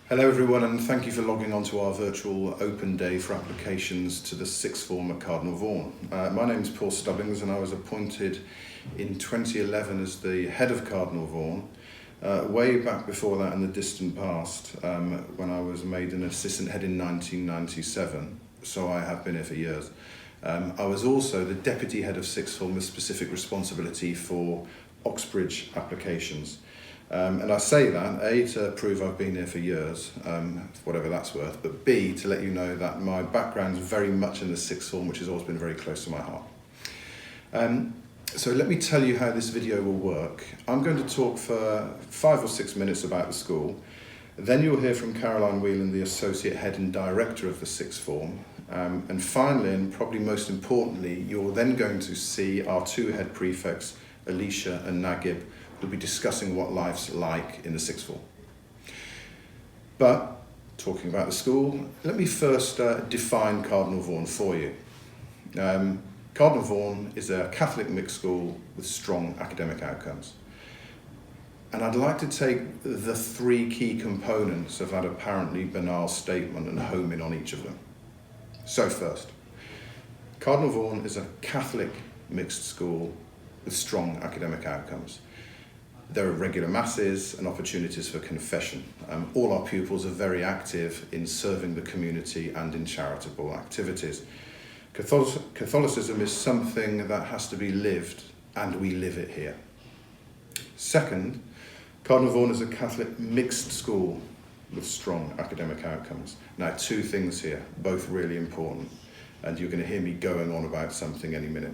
Hello everyone, and thank you for logging on to our virtual open day for applications to the sixth form at Cardinal Vaughan. My name is Paul Stubbings and I was appointed in 2011 as the head of Cardinal Vaughan. Way back before that in the distant past, when I was made an assistant head in 1997, so I have been here for years. I was also the deputy head of sixth form with specific responsibility for Oxbridge applications. And I say that, A, to prove I've been here for years, whatever that's worth, but B, to let you know that my background is very much in the sixth form, which has always been very close to my heart. So let me tell you how this video will work. I'm going to talk for 5 or 6 minutes about the school. Then you'll hear from Caroline Whelan, the Associate Head and Director of the sixth form. And finally, and probably most importantly, you're then going to see our two head prefects, Alicia and Nagib, who'll be discussing what life's like in the sixth form. But, talking about the school, let me first define Cardinal Vaughan for you. Cardinal Vaughan is a Catholic mixed school with strong academic outcomes. And I'd like to take the 3 key components of that apparently banal statement and home in on each of them. So first, Cardinal Vaughan is a Catholic mixed school with strong academic outcomes. There are regular masses and opportunities for confession. All our pupils are very active in serving the community and in charitable activities. Catholicism is something that has to be lived, and we live it here. Second, Cardinal Vaughan is a Catholic mixed school with strong academic outcomes. Now, 2 things here, both really important, and you're going to hear me going on about something any minute.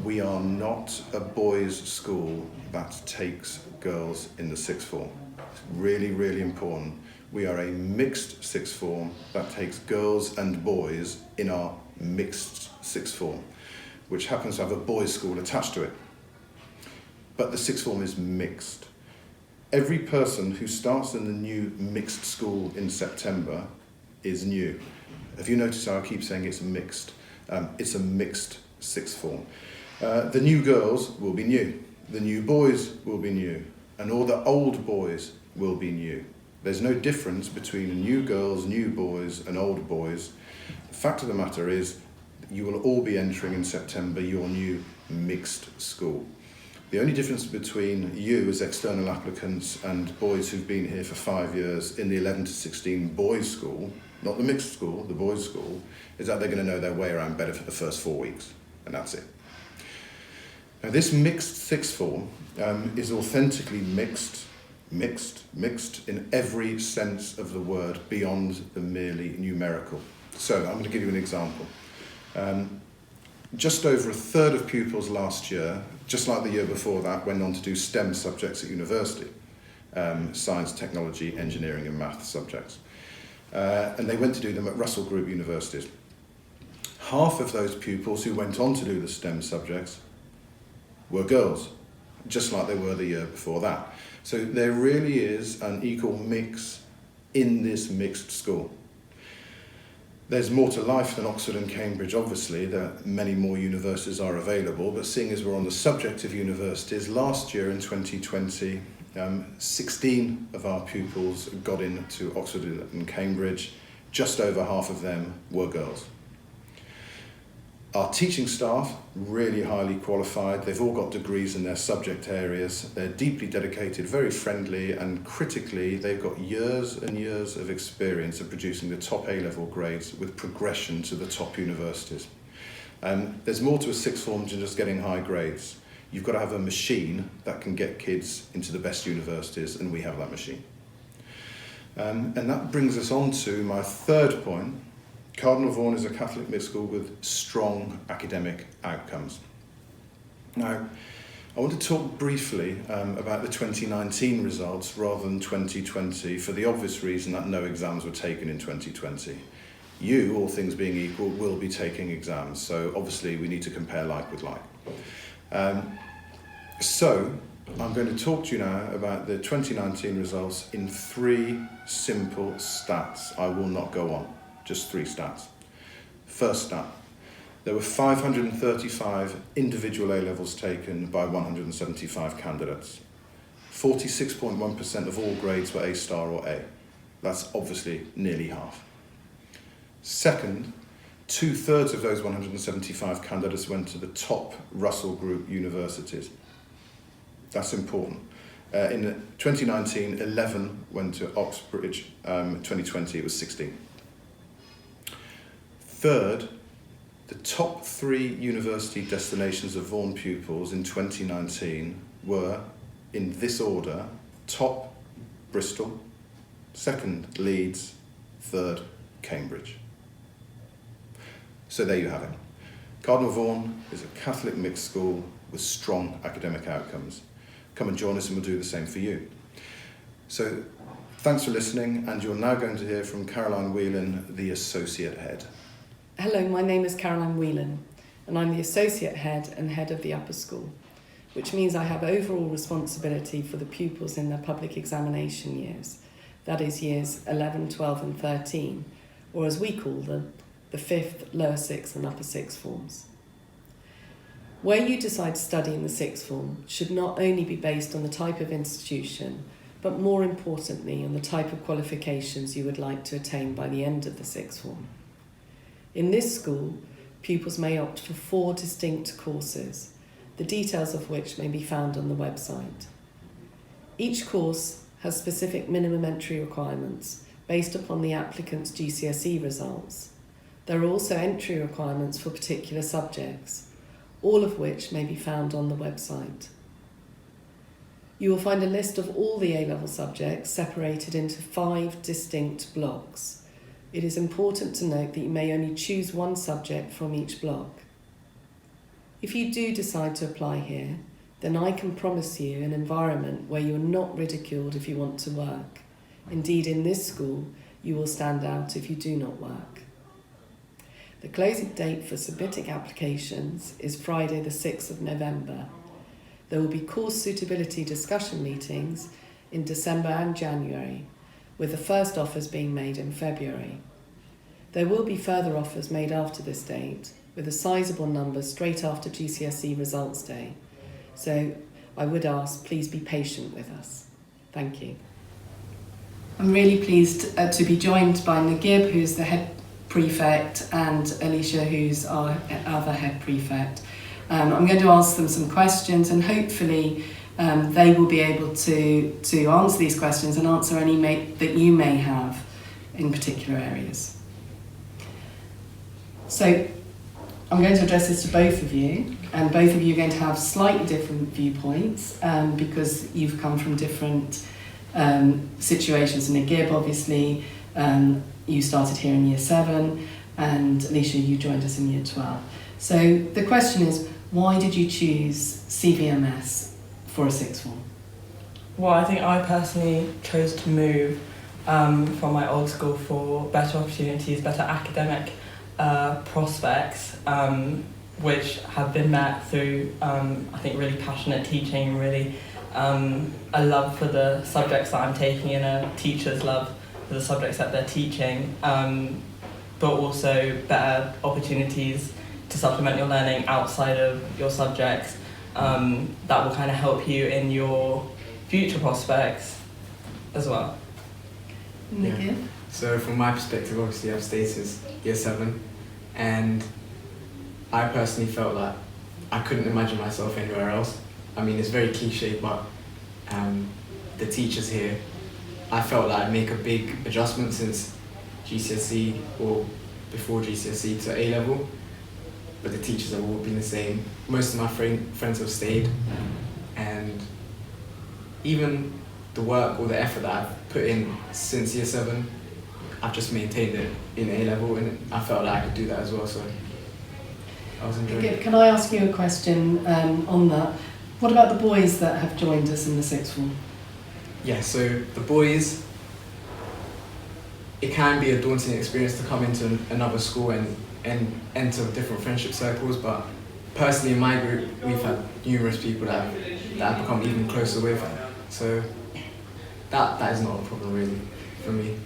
We are not a boys' school that takes girls in the sixth form. It's really, really important. We are a mixed sixth form that takes girls and boys in our mixed sixth form, which happens to have a boys' school attached to it. But the sixth form is mixed. Every person who starts in the new mixed school in September is new. Have you noticed how I keep saying it's mixed? It's a mixed sixth form. The new girls will be new, the new boys will be new, and all the old boys will be new. There's no difference between new girls, new boys and old boys. The fact of the matter is you will all be entering in September your new mixed school. The only difference between you as external applicants and boys who've been here for 5 years in the 11 to 16 boys school, not the mixed school, the boys school, is that they're going to know their way around better for the first 4 weeks. And that's it. Now, this mixed sixth form is authentically mixed in every sense of the word beyond the merely numerical. So I'm going to give you an example. Just over a third of pupils last year, just like the year before that, went on to do STEM subjects at university, science, technology, engineering and math subjects. And they went to do them at Russell Group universities. Half of those pupils who went on to do the STEM subjects were girls, just like they were the year before that. So there really is an equal mix in this mixed school. There's more to life than Oxford and Cambridge, obviously. Many more universities are available, but seeing as we're on the subject of universities, last year in 2020, 16 of our pupils got into Oxford and Cambridge. Just over half of them were girls. Our teaching staff, really highly qualified. They've all got degrees in their subject areas. They're deeply dedicated, very friendly, and critically, they've got years and years of experience of producing the top A-level grades with progression to the top universities. There's more to a sixth form than just getting high grades. You've got to have a machine that can get kids into the best universities, and we have that machine. And that brings us on to my third point. Cardinal Vaughan is a Catholic mixed school with strong academic outcomes. Now, I want to talk briefly about the 2019 results rather than 2020 for the obvious reason that no exams were taken in 2020. You, all things being equal, will be taking exams, so obviously we need to compare like with like. So, I'm going to talk to you now about the 2019 results in 3 simple stats. I will not go on. Just 3 stats. First stat, there were 535 individual A-levels taken by 175 candidates. 46.1% of all grades were A star or A. That's obviously nearly half. Second, 2/3 of those 175 candidates went to the top Russell Group universities. That's important. In 2019, 11 went to Oxbridge. 2020, it was 16. Third, the top 3 university destinations of Vaughan pupils in 2019 were, in this order: top, Bristol; second, Leeds; third, Cambridge. So there you have it. Cardinal Vaughan is a Catholic mixed school with strong academic outcomes. Come and join us and we'll do the same for you. So thanks for listening, and you're now going to hear from Caroline Whelan, the Associate Head. Hello, my name is Caroline Whelan, and I'm the Associate Head and Head of the Upper School, which means I have overall responsibility for the pupils in their public examination years, that is years 11, 12 and 13, or as we call them, the 5th, lower 6th and upper 6th forms. Where you decide to study in the 6th form should not only be based on the type of institution, but more importantly on the type of qualifications you would like to attain by the end of the 6th form. In this school, pupils may opt for 4 distinct courses, the details of which may be found on the website. Each course has specific minimum entry requirements based upon the applicant's GCSE results. There are also entry requirements for particular subjects, all of which may be found on the website. You will find a list of all the A-level subjects separated into 5 distinct blocks. It is important to note that you may only choose one subject from each block. If you do decide to apply here, then I can promise you an environment where you're not ridiculed if you want to work. Indeed, in this school, you will stand out if you do not work. The closing date for submitting applications is Friday the 6th of November. There will be course suitability discussion meetings in December and January, with the first offers being made in February. There will be further offers made after this date, with a sizable number straight after GCSE results day. So I would ask, please be patient with us. Thank you. I'm really pleased to be joined by Nagib, who's the head prefect, and Alicia, who's our other head prefect. I'm going to ask them some questions, and hopefully they will be able to answer these questions and answer any that you may have in particular areas. So I'm going to address this to both of you, and both of you are going to have slightly different viewpoints because you've come from different situations. Nagib, obviously, you started here in year 7, and Alicia, you joined us in year 12. So the question is, why did you choose CVMS for a 6th form? Well, I think I personally chose to move from my old school for better opportunities, better academic prospects, which have been met through, I think, really passionate teaching, really a love for the subjects that I'm taking and a teacher's love for the subjects that they're teaching, but also better opportunities to supplement your learning outside of your subjects that will kind of help you in your future prospects as well. Yeah. So from my perspective, obviously I've stated year 7, and I personally felt like I couldn't imagine myself anywhere else. I mean, it's very cliche, but the teachers here, I felt like I'd make a big adjustment since GCSE or before GCSE to A-level, but the teachers have all been the same. Most of my friends have stayed, and even the work or the effort that I've put in since year 7, I've just maintained it in A-level, and I felt like I could do that as well, so I was enjoying it. Can I ask you a question on that? What about the boys that have joined us in the 6th form? Yeah, so the boys, it can be a daunting experience to come into another school and enter different friendship circles, but personally in my group, we've had numerous people that I've become even closer with, so that is not a problem really for me.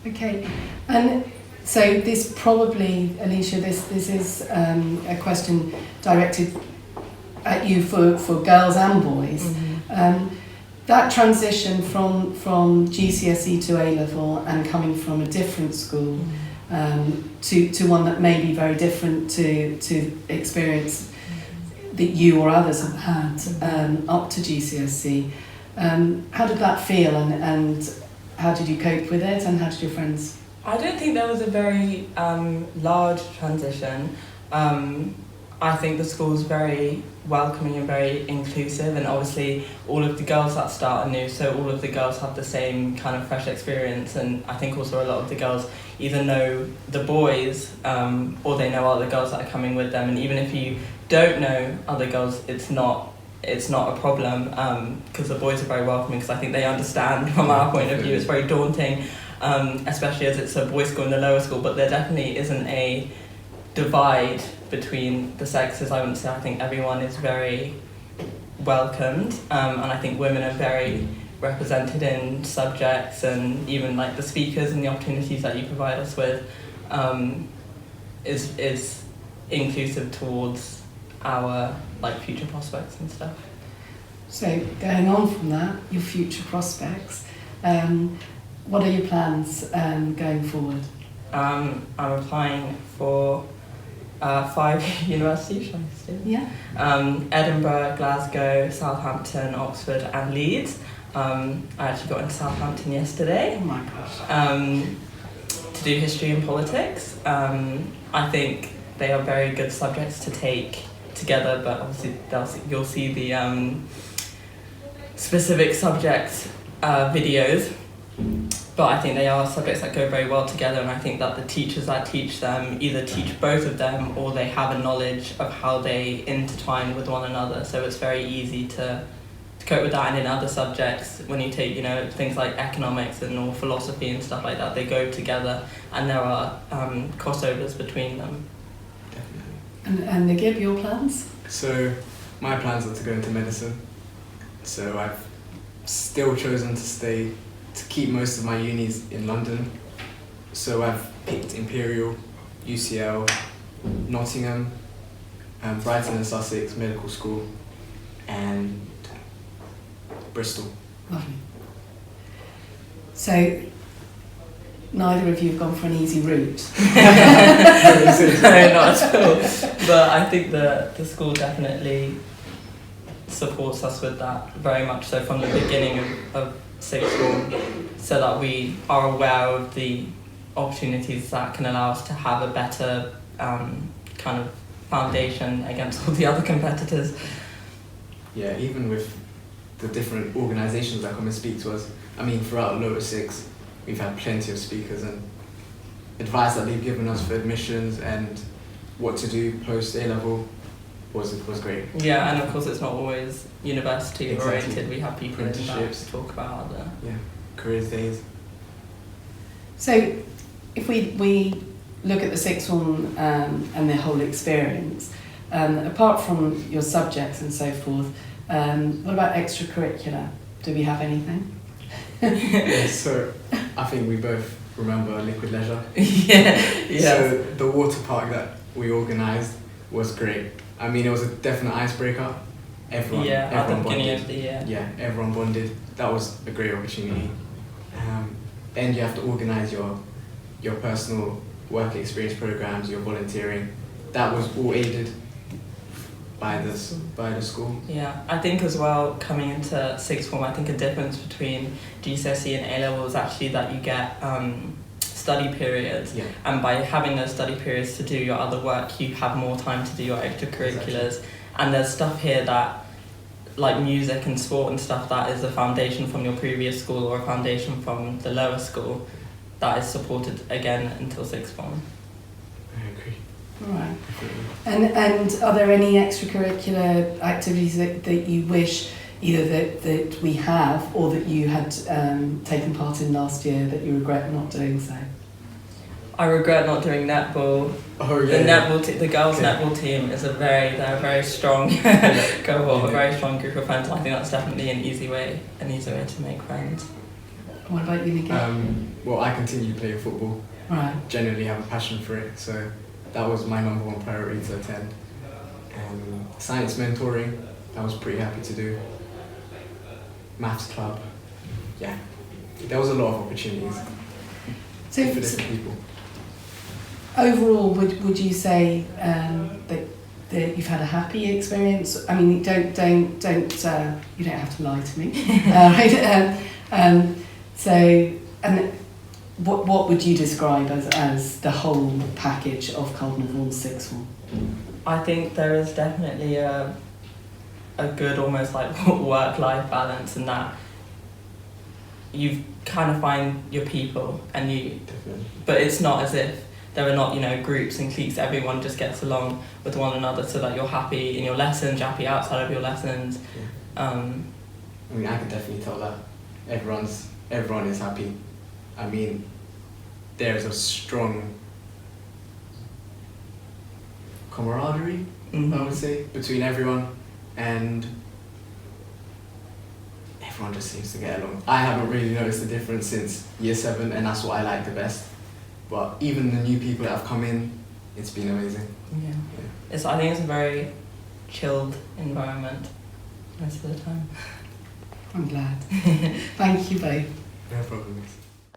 Okay, and so this probably, Alicia, this is a question directed at you for girls and boys. Mm-hmm. That transition from GCSE to A-level and coming from a different school to one that may be very different to experience that you or others have had up to GCSE. How did that feel, and how did you cope with it, and how did your friends? I don't think there was a very large transition. I think the school's very welcoming and very inclusive, and obviously all of the girls that start are new, so all of the girls have the same kind of fresh experience, and I think also a lot of the girls either know the boys or they know other girls that are coming with them, and even if you don't know other girls, it's not a problem, because the boys are very welcoming, because I think they understand from our point of view. It's very daunting, especially as it's a boys' school and a lower school, but there definitely isn't a divide between the sexes, I wouldn't say. I think everyone is very welcomed, and I think women are very represented in subjects, and even like the speakers and the opportunities that you provide us with is inclusive towards our like future prospects and stuff. So going on from that, your future prospects, what are your plans going forward? I'm applying for 5 universities, shall I say? Yeah. Edinburgh, Glasgow, Southampton, Oxford and Leeds. I actually got into Southampton yesterday. Oh my gosh. To do history and politics. I think they are very good subjects to take together, but obviously you'll see the specific subject videos. But I think they are subjects that go very well together, and I think that the teachers that teach them either teach both of them or they have a knowledge of how they intertwine with one another. So it's very easy to cope with that. And in other subjects, when you take things like economics or philosophy and stuff like that, they go together, and there are crossovers between them. Definitely. And Nagib, your plans? So my plans are to go into medicine. So I've still chosen to keep most of my unis in London. So I've picked Imperial, UCL, Nottingham, Brighton and Sussex Medical School, and Bristol. Lovely. So neither of you have gone for an easy route. No, not at all. But I think the school definitely supports us with that very much so from the beginning of sixth form, so that we are aware of the opportunities that can allow us to have a better kind of foundation against all the other competitors. Yeah, even with the different organisations that come and speak to us. I mean, throughout lower six, we've had plenty of speakers, and advice that they've given us for admissions and what to do post A-level was great. Yeah, and of course it's not always university oriented. Exactly. We have people in that Apprenticeships. to talk about other. Yeah, careers days. So if we look at the sixth form and the whole experience, apart from your subjects and so forth, what about extracurricular? Do we have anything? Yeah, so I think we both remember Liquid Leisure. Yeah. So the water park that we organised was great. I mean, it was a definite icebreaker. Everyone at the beginning bonded. of the year. Yeah, everyone bonded. That was a great opportunity. Then you have to organise your personal work experience programs, your volunteering. That was all aided by the school. Yeah, I think as well, coming into sixth form, I think a difference between GCSE and A-level is actually that you get study periods, Yeah. and by having those study periods to do your other work, you have more time to do your extracurriculars. Exactly. And there's stuff here that, like music and sport and stuff, that is a foundation from your previous school or a foundation from the lower school that is supported again until sixth form. I agree. Right. And are there any extracurricular activities that you wish either that we have or that you had taken part in last year that you regret not doing so? I regret not doing netball. Oh The netball, the girls' netball team is they're a very strong cohort, a very strong group of friends. And I think that's definitely an easy way to make friends. What about you, Nikki? Well, I continue playing football. Right. Generally have a passion for it, so that was my number one priority to attend. Science mentoring, I was pretty happy to do. maths club. Yeah, there was a lot of opportunities So, for different people. overall, would you say that you've had a happy experience? I mean, don't you don't have to lie to me, right? So, and what would you describe as the whole package of Cardinal Vaughan's sixth form? I think there is definitely a good almost like work-life balance in that you kind of find your people and you, Definitely. but it's not as if there are not, you know, groups and cliques, everyone just gets along with one another so that you're happy in your lessons, you're happy outside of your lessons. Yeah. I mean, I can definitely tell that everyone is happy. I mean, there's a strong camaraderie, I would say, between everyone, and everyone just seems to get along. I haven't really noticed the difference since year 7, and that's what I like the best. But even the new people that have come in, it's been amazing. Yeah. I think it's a very chilled environment most of the time. I'm glad. Thank you both. No problem.